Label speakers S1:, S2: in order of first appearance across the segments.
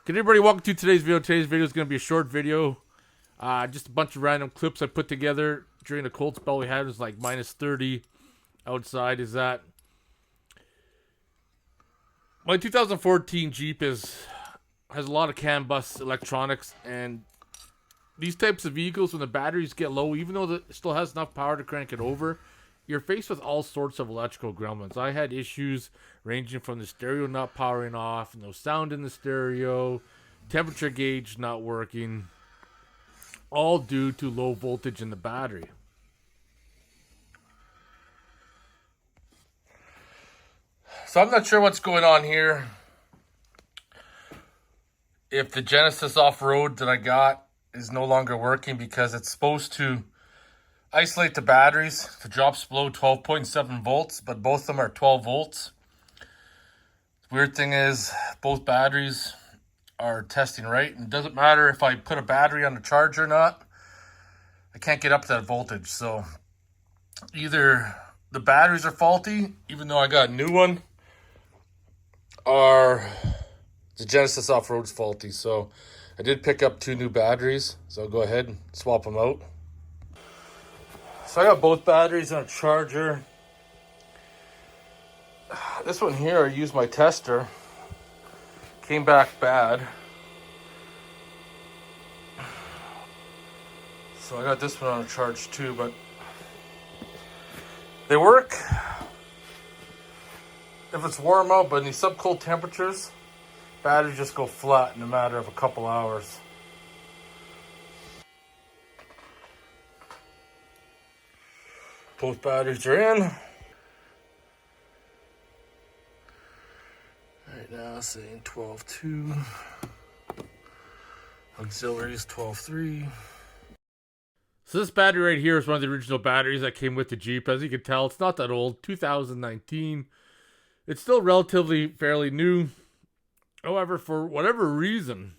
S1: Good everybody, welcome to today's video. Today's video is going to be a short video. Just a bunch of random clips I put together during the cold spell we had. It was like minus 30 outside. Is that my 2014 Jeep has a lot of canbus electronics, and these types of vehicles, when the batteries get low, even though it still has enough power to crank it over, you're faced with all sorts of electrical gremlins. I had issues ranging from the stereo not powering off, no sound in the stereo, temperature gauge not working, all due to low voltage in the battery. So I'm not sure what's going on here. If the Genesis off-road that I got is no longer working, because it's supposed to isolate the batteries. The drops below 12.7 volts, but both of them are 12 volts. The weird thing is both batteries are testing right, and it doesn't matter if I put a battery on the charger or not. I can't get up to that voltage. So either the batteries are faulty, even though I got a new one, or the Genesis off-road's faulty. So I did pick up 2 new batteries, so I'll go ahead and swap them out. So I got both batteries on a charger. This one here, I used my tester. Came back bad. So I got this one on a charge too, but they work if it's warm out, but in these sub-cold temperatures, batteries just go flat in a matter of a couple hours. Both batteries are in. Right now, saying 12.2. Auxiliaries 12.3. So this battery right here is one of the original batteries that came with the Jeep. As you can tell, it's not that old, 2019. It's still relatively fairly new. However, for whatever reason,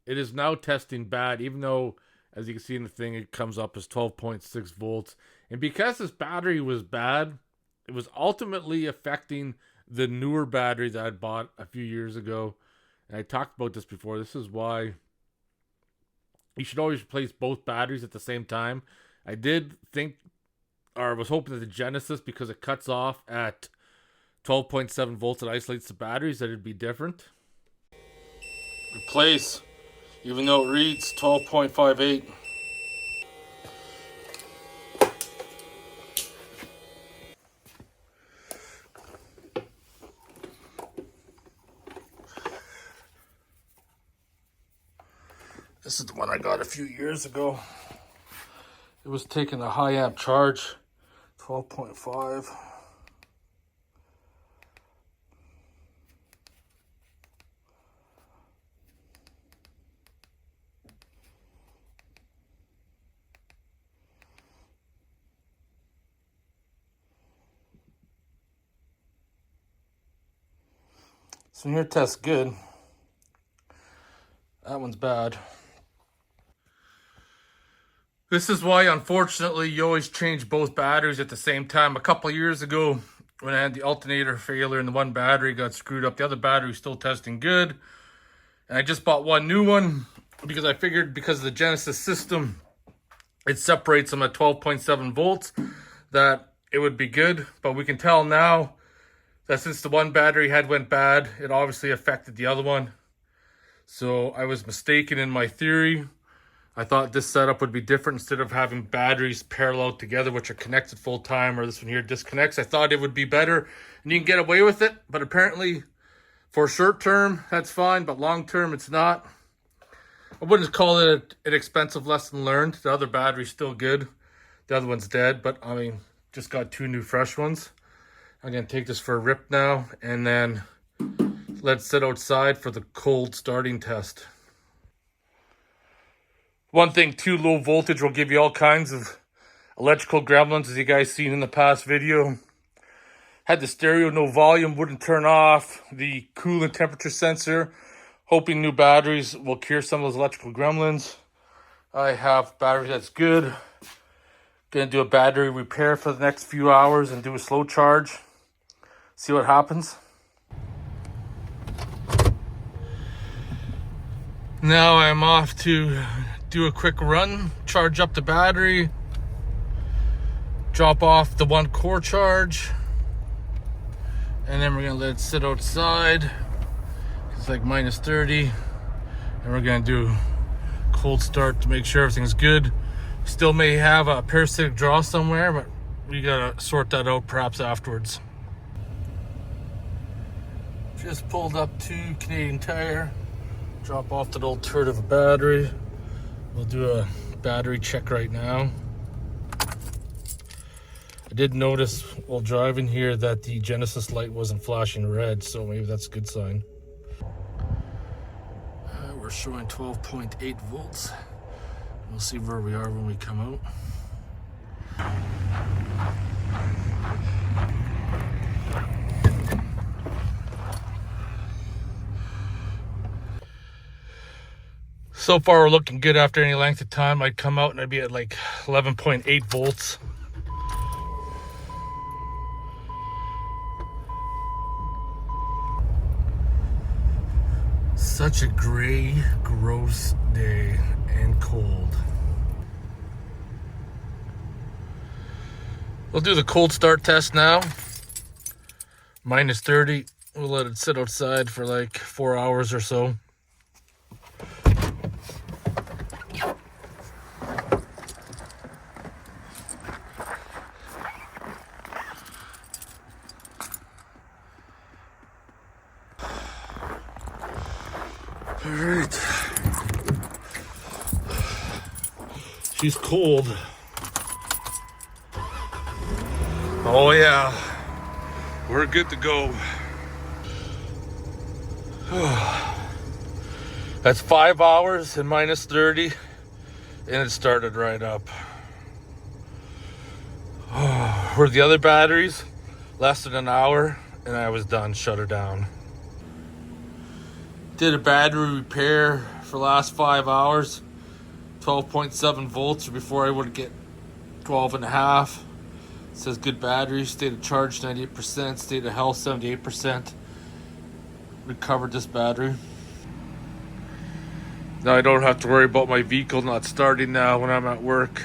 S1: it is now testing bad, even though, as you can see in the thing, it comes up as 12.6 volts. And because this battery was bad, it was ultimately affecting the newer battery that I bought a few years ago. And I talked about this before. This is why you should always replace both batteries at the same time. I did think, or was hoping that the Genesis, because it cuts off at 12.7 volts, it isolates the batteries, that it'd be different. Replace, even though it reads 12.58. This is the one I got a few years ago. It was taking a high amp charge, 12.5. So here tests good. That one's bad. This is why, unfortunately, you always change both batteries at the same time. A couple of years ago, when I had the alternator failure and the one battery got screwed up, the other battery was still testing good. And I just bought one new one because I figured, because of the Genesis system, it separates them at 12.7 volts, that it would be good. But we can tell now that since the one battery had went bad, it obviously affected the other one. So I was mistaken in my theory. I thought this setup would be different. Instead of having batteries parallel together, which are connected full time, or this one here disconnects, I thought it would be better and you can get away with it. But apparently for short term, that's fine, but long term, it's not. I wouldn't call it an expensive lesson learned. The other battery's still good. The other one's dead, but I mean, just got 2 new fresh ones. I'm going to take this for a rip now and then let it sit outside for the cold starting test. One thing, too, low voltage will give you all kinds of electrical gremlins, as you guys seen in the past video. Had the stereo no volume, wouldn't turn off. The coolant temperature sensor. Hoping new batteries will cure some of those electrical gremlins. I have battery that's good. Gonna do a battery repair for the next few hours and do a slow charge. See what happens. Now I'm off to do a quick run, charge up the battery, drop off the one core charge, and then we're gonna let it sit outside. It's like minus 30, and we're gonna do cold start to make sure everything's good. Still may have a parasitic draw somewhere, but we gotta sort that out perhaps afterwards. Just pulled up to Canadian Tire, drop off that old turd of a battery. We'll do a battery check right now. I did notice while driving here that the Genesis light wasn't flashing red, so maybe that's a good sign. We're showing 12.8 volts. We'll see where we are when we come out. So far we're looking good. After any length of time I'd come out and I'd be at like 11.8 volts. Such a gray, gross day and cold. We'll do the cold start test now. Minus 30. We'll let it sit outside for like 4 hours or so. All right. She's cold. Oh yeah, we're good to go. That's 5 hours and minus 30, and it started right up. Where the other batteries, less than an hour, and I was done, shut her down. Did a battery repair for the last 5 hours, 12.7 volts, or before I would get 12.5. It says good battery, state of charge 98%, state of health 78%. Recovered this battery. Now I don't have to worry about my vehicle not starting now when I'm at work.